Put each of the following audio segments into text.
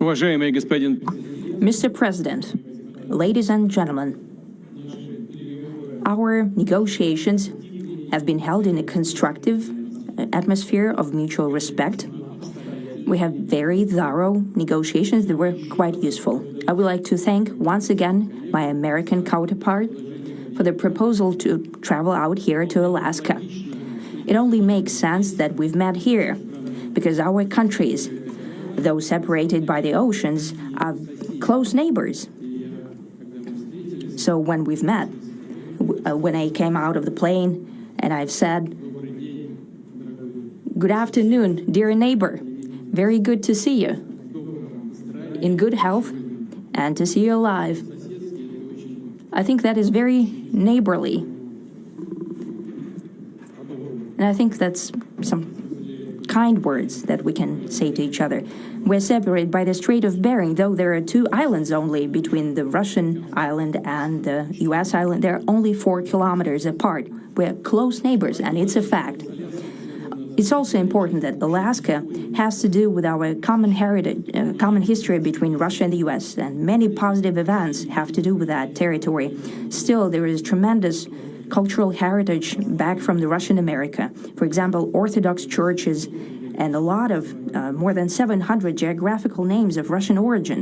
Уважаемый господин Mr. President, ladies and gentlemen, our negotiations have been held in a constructive atmosphere of mutual respect. We have very thorough negotiations that were quite useful. I would like to thank once again my American counterpart for the proposal to travel out here to Alaska. It only makes sense that we've met here because our countries, though separated by the oceans, are close neighbors. So when we've met, when I came out of the plane and I've said, "Good afternoon, dear neighbor. Very good to see you. In good health and to see you alive." I think that is very neighborly. And I think that's some kind words that we can say to each other. We're separated by the Strait of Bering, though there are 2 islands only between the Russian island and the U.S. island. They're only 4 kilometers apart. We're close neighbors, and it's a fact. It's also important that Alaska has to do with our common heritage, common history between Russia and the U.S., and many positive events have to do with that territory. Still, there is tremendous cultural heritage back from the Russian America. For example, Orthodox churches and a lot of more than 700 geographical names of Russian origin.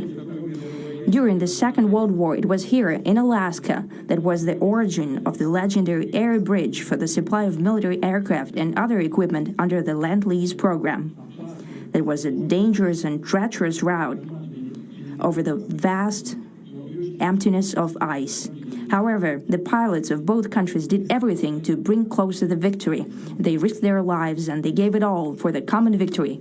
During the Second World War, it was here in Alaska that was the origin of the legendary air bridge for the supply of military aircraft and other equipment under the Lend-Lease program. It was a dangerous and treacherous route over the vast emptiness of ice. However, the pilots of both countries did everything to bring closer the victory. They risked their lives and they gave it all for the common victory.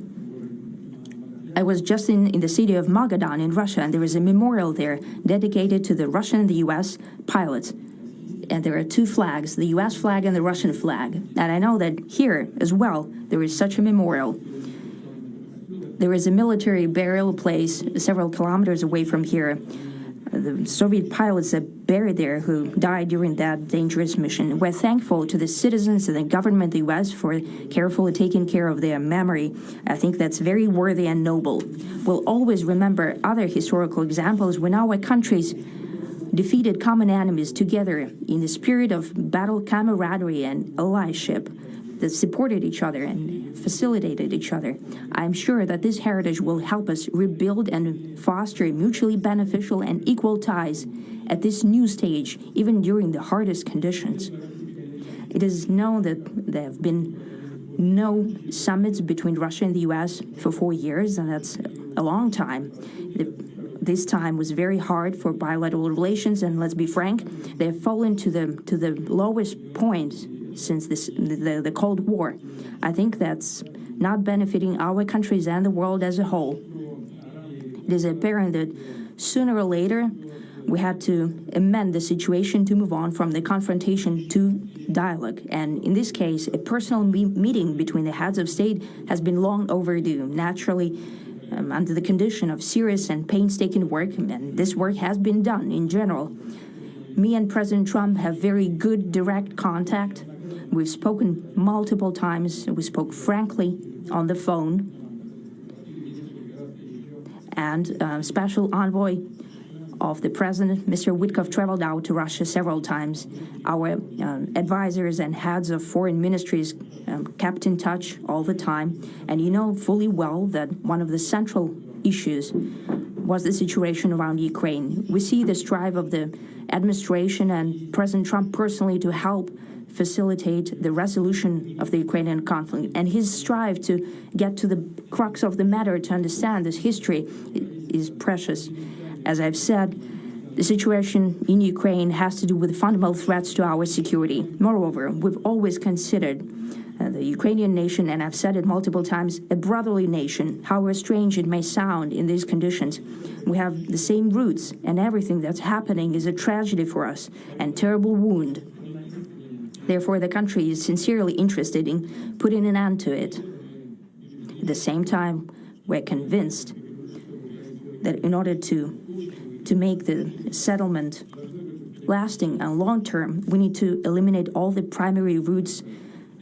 I was just in the city of Magadan in Russia, and there is a memorial there dedicated to the Russian and the U.S. pilots. And there are 2 flags, the U.S. flag and the Russian flag. And I know that here as well, there is such a memorial. There is a military burial place several kilometers away from here. The Soviet pilots that buried there who died during that dangerous mission. We're thankful to the citizens and the government of the U.S. for carefully taking care of their memory. I think that's very worthy and noble. We'll always remember other historical examples when our countries defeated common enemies together in the spirit of battle camaraderie and allyship that supported each other and facilitated each other. I'm sure that this heritage will help us rebuild and foster mutually beneficial and equal ties at this new stage, even during the hardest conditions. It is known that there have been no summits between Russia and the U.S. for 4 years, and that's a long time. This time was very hard for bilateral relations, and let's be frank, they have fallen to the lowest point since the Cold War. I think that's not benefiting our countries and the world as a whole. It is apparent that sooner or later we had to amend the situation to move on from the confrontation to dialogue. And in this case, a personal meeting between the heads of state has been long overdue. Naturally, under the condition of serious and painstaking work, and this work has been done in general. Me and President Trump have very good direct contact. We've spoken multiple times. We spoke frankly on the phone. And Special Envoy of the President, Mr. Witkoff, traveled out to Russia several times. Our advisors and heads of foreign ministries kept in touch all the time. And you know fully well that one of the central issues was the situation around Ukraine. We see the strive of the administration and President Trump personally to help facilitate the resolution of the Ukrainian conflict. And his strive to get to the crux of the matter, to understand this history, is precious. As I've said, the situation in Ukraine has to do with fundamental threats to our security. Moreover, we've always considered the Ukrainian nation, and I've said it multiple times, a brotherly nation, however strange it may sound in these conditions. We have the same roots, and everything that's happening is a tragedy for us and terrible wound. Therefore, the country is sincerely interested in putting an end to it. At the same time, we're convinced that in order to make the settlement lasting and long-term, we need to eliminate all the primary roots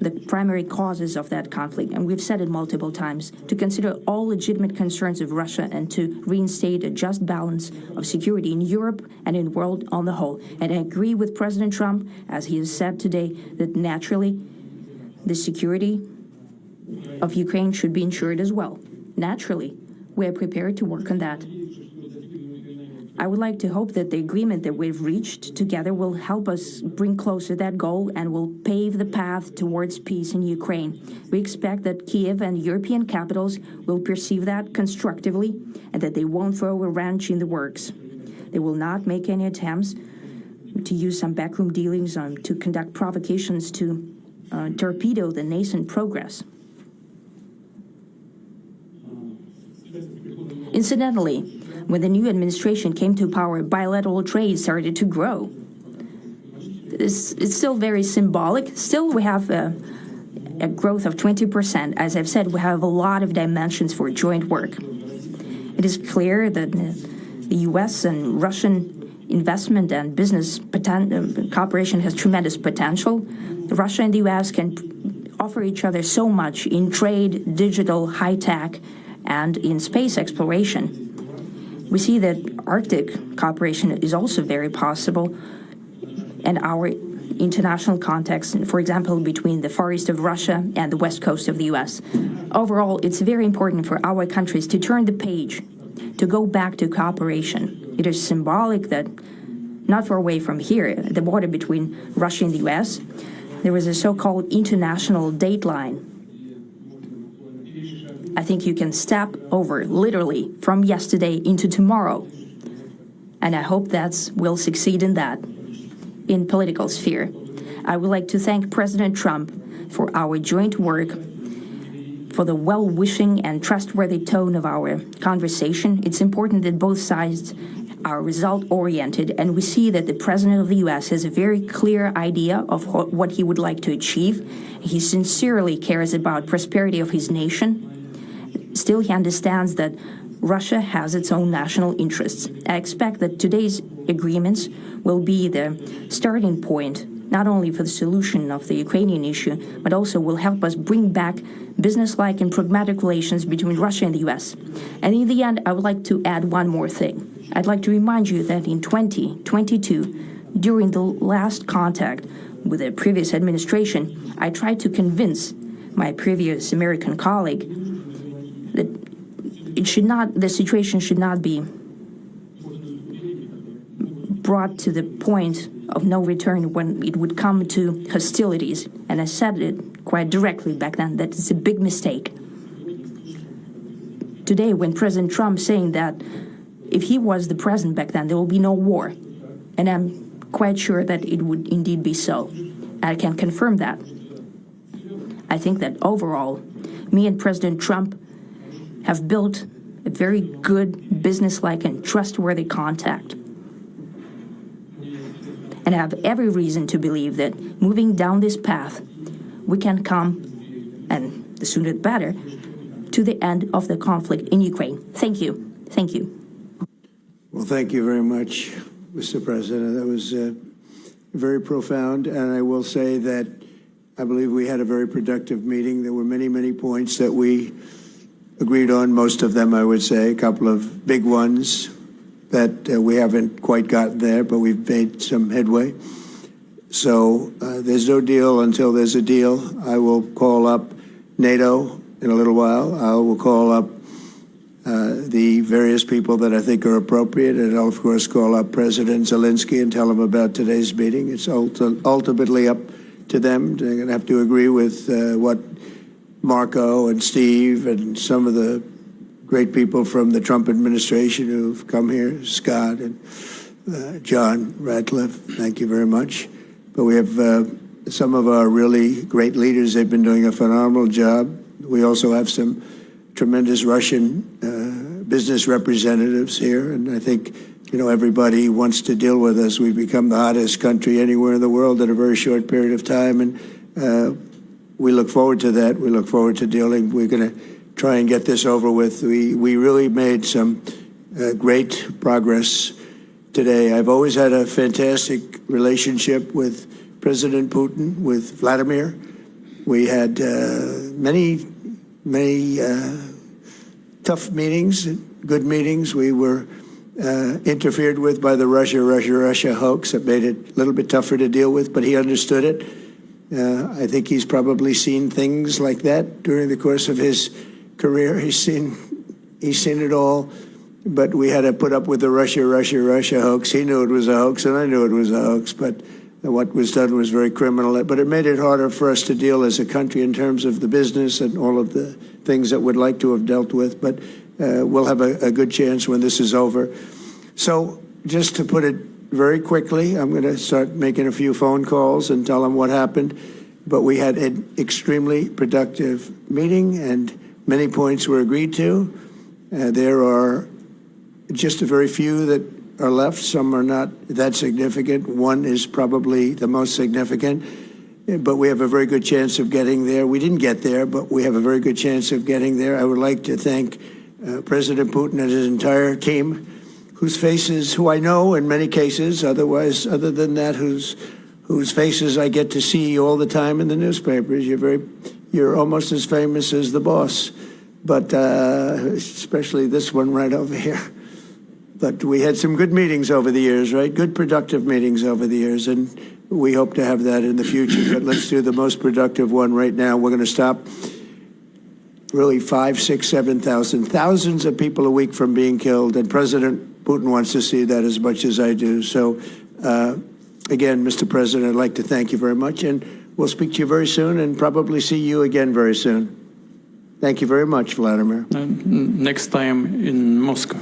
the primary causes of that conflict, and we've said it multiple times, to consider all legitimate concerns of Russia and to reinstate a just balance of security in Europe and in the world on the whole. And I agree with President Trump, as he has said today, that naturally the security of Ukraine should be ensured as well. Naturally, we are prepared to work on that. I would like to hope that the agreement that we've reached together will help us bring closer that goal and will pave the path towards peace in Ukraine. We expect that Kiev and European capitals will perceive that constructively and that they won't throw a wrench in the works. They will not make any attempts to use some backroom dealings to conduct provocations to torpedo the nascent progress. Incidentally, when the new administration came to power, bilateral trade started to grow. It's still very symbolic. Still, we have a growth of 20%. As I've said, we have a lot of dimensions for joint work. It is clear that the U.S. and Russian investment and business cooperation has tremendous potential. Russia and the U.S. can offer each other so much in trade, digital, high-tech, and in space exploration. We see that Arctic cooperation is also very possible, and our international context, for example, between the Far East of Russia and the West Coast of the U.S. Overall, it's very important for our countries to turn the page, to go back to cooperation. It is symbolic that not far away from here, at the border between Russia and the U.S., there was a so-called international date line. I think you can step over, literally, from yesterday into tomorrow. And I hope that we'll succeed in that, in political sphere. I would like to thank President Trump for our joint work, for the well-wishing and trustworthy tone of our conversation. It's important that both sides are result-oriented, and we see that the President of the U.S. has a very clear idea of what he would like to achieve. He sincerely cares about prosperity of his nation. Still, he understands that Russia has its own national interests. I expect that today's agreements will be the starting point, not only for the solution of the Ukrainian issue, but also will help us bring back business-like and pragmatic relations between Russia and the U.S. And in the end, I would like to add one more thing. I'd like to remind you that in 2022, during the last contact with the previous administration, I tried to convince my previous American colleague that the situation should not be brought to the point of no return when it would come to hostilities. And I said it quite directly back then, that it's a big mistake. Today, when President Trump saying that if he was the president back then, there will be no war. And I'm quite sure that it would indeed be so. I can confirm that. I think that overall, me and President Trump have built a very good business-like and trustworthy contact. And I have every reason to believe that moving down this path, we can come, and the sooner the better, to the end of the conflict in Ukraine. Thank you. Thank you. Well, thank you very much, Mr. President. That was very profound, and I will say that I believe we had a very productive meeting. There were many, many points that we agreed on, most of them, I would say, a couple of big ones that we haven't quite gotten there, but we've made some headway. So there's no deal until there's a deal. I will call up NATO in a little while. I will call up the various people that I think are appropriate, and I'll, of course, call up President Zelensky and tell him about today's meeting. It's ultimately up to them. They're going to have to agree with what Marco and Steve and some of the great people from the Trump administration who've come here, Scott and John Ratcliffe, thank you very much. But we have some of our really great leaders. They've been doing a phenomenal job. We also have some tremendous Russian business representatives here, and I think, you know, everybody wants to deal with us. We've become the hottest country anywhere in the world in a very short period of time, and we look forward to that. We look forward to dealing. We're going to try and get this over with. We really made some great progress today. I've always had a fantastic relationship with President Putin, with Vladimir. We had many tough meetings, good meetings. We were interfered with by the Russia hoax. That made it a little bit tougher to deal with, but he understood it. I think he's probably seen things like that during the course of his career. He's seen it all, but we had to put up with the Russia hoax. He knew it was a hoax, and I knew it was a hoax, but what was done was very criminal. But it made it harder for us to deal as a country in terms of the business and all of the things that we'd like to have dealt with. But we'll have a good chance when this is over. So just to put it very quickly, I'm going to start making a few phone calls and tell them what happened. But we had an extremely productive meeting, and many points were agreed to. There are just a very few that are left. Some are not that significant. One is probably the most significant, but we have a very good chance of getting there. We didn't get there, but we have a very good chance of getting there. I would like to thank President Putin and his entire team, whose faces, who I know in many cases, other than that, whose faces I get to see all the time in the newspapers. You're almost as famous as the boss, but especially this one right over here. But we had some good meetings over the years, right? Good, productive meetings over the years, and we hope to have that in the future. But let's do the most productive one right now. We're going to stop really 5, 6, 7,000, thousands of people a week from being killed, and President Putin wants to see that as much as I do. So, again, Mr. President, I'd like to thank you very much, and we'll speak to you very soon and probably see you again very soon. Thank you very much, Vladimir. Next time in Moscow.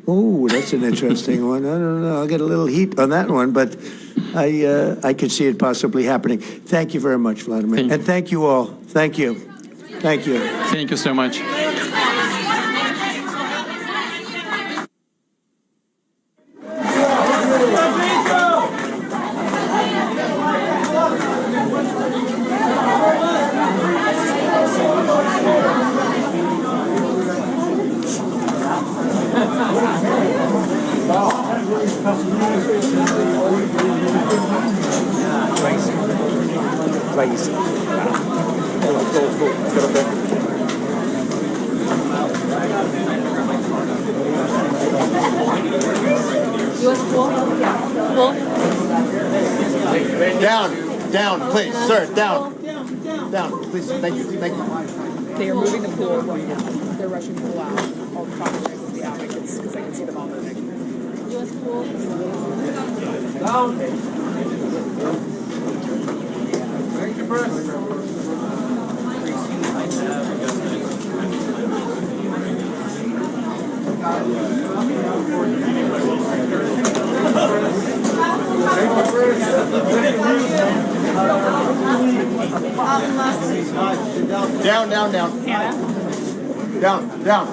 Oh, that's an interesting one. I don't know. I'll get a little heat on that one, but I could see it possibly happening. Thank you very much, Vladimir. And thank you all. Thank you. Thank you. Thank you so much. Down, please, sir, down, please, thank you. They are moving the pool. They're rushing the pool out. All the properties of the advocates, because I can see them all moving. U.S. pool. Down. Thank you, Down. Down.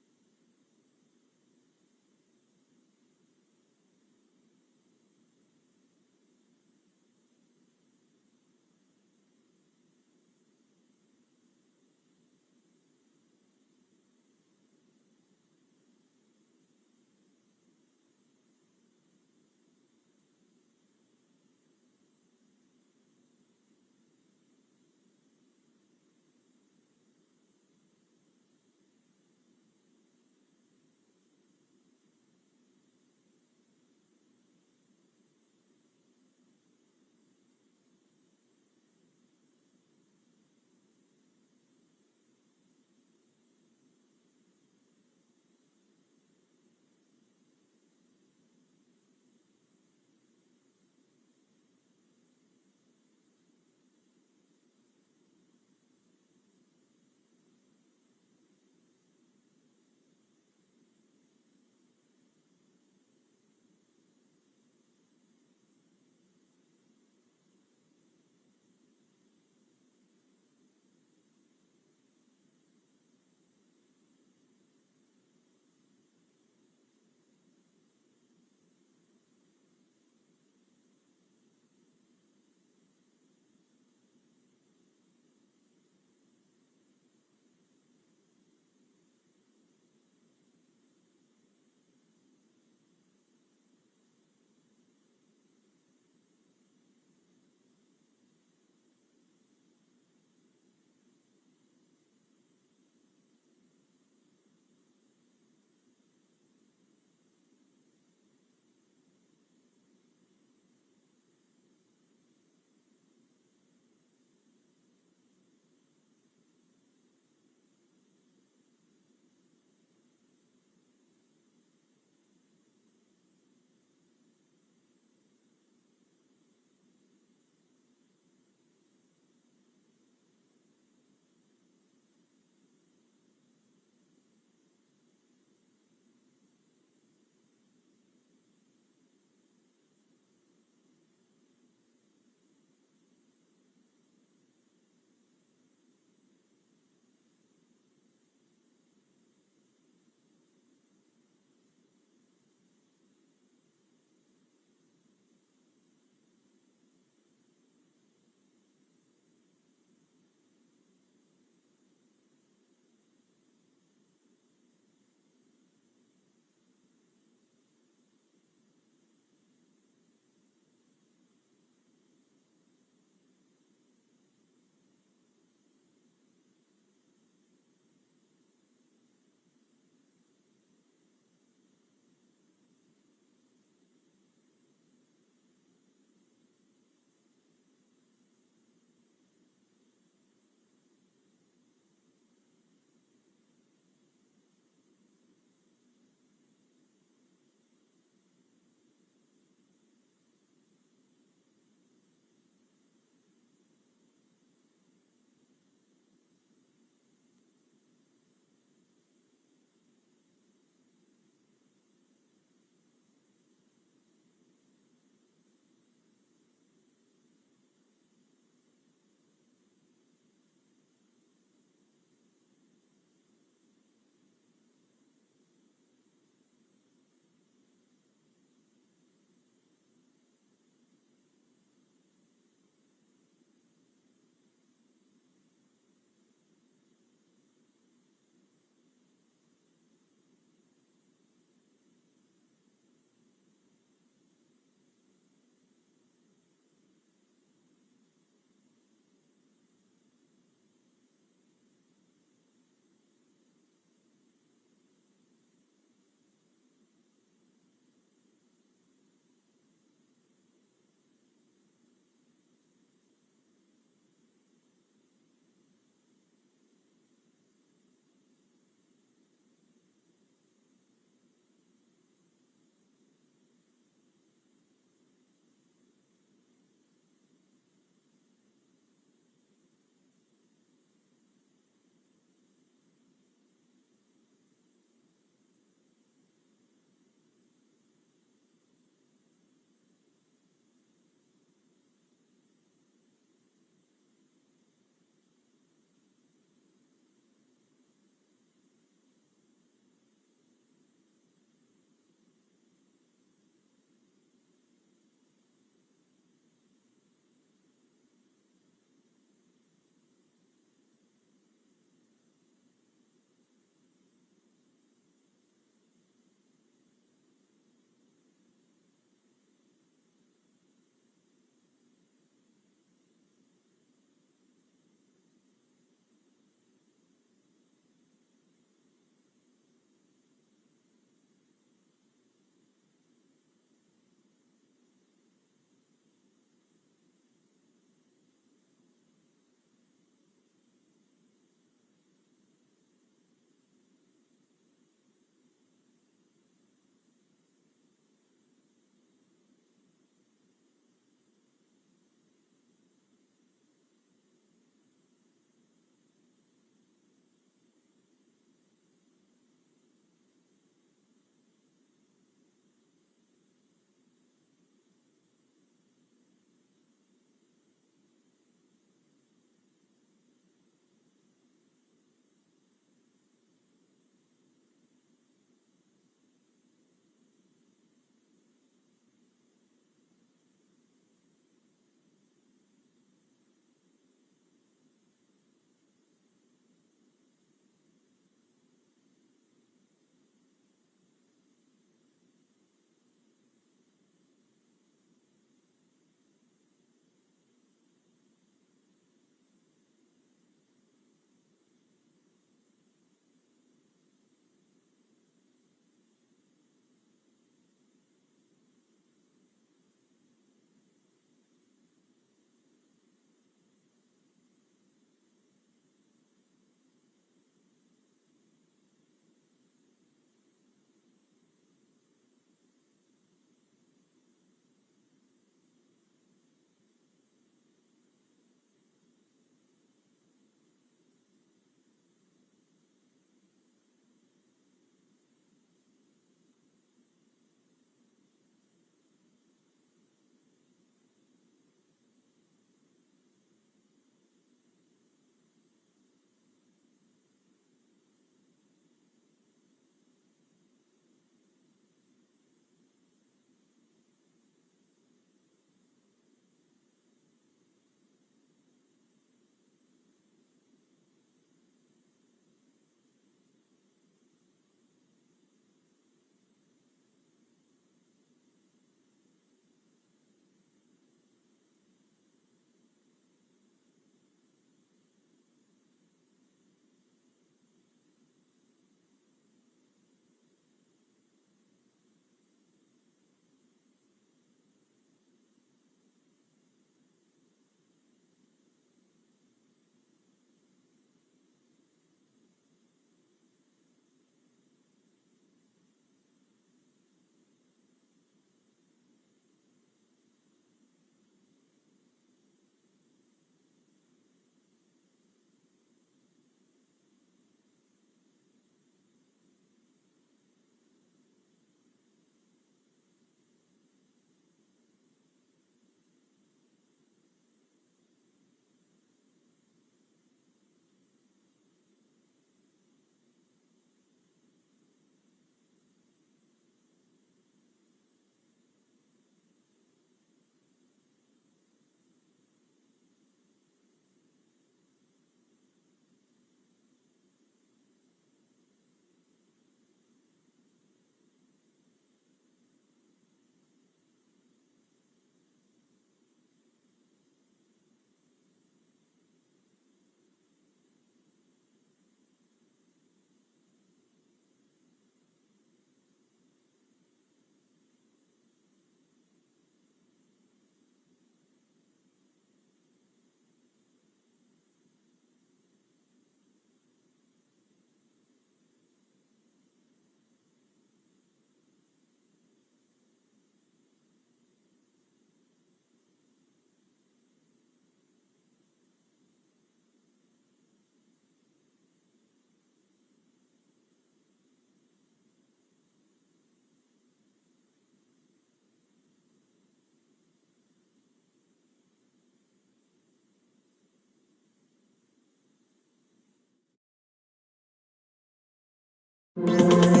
you.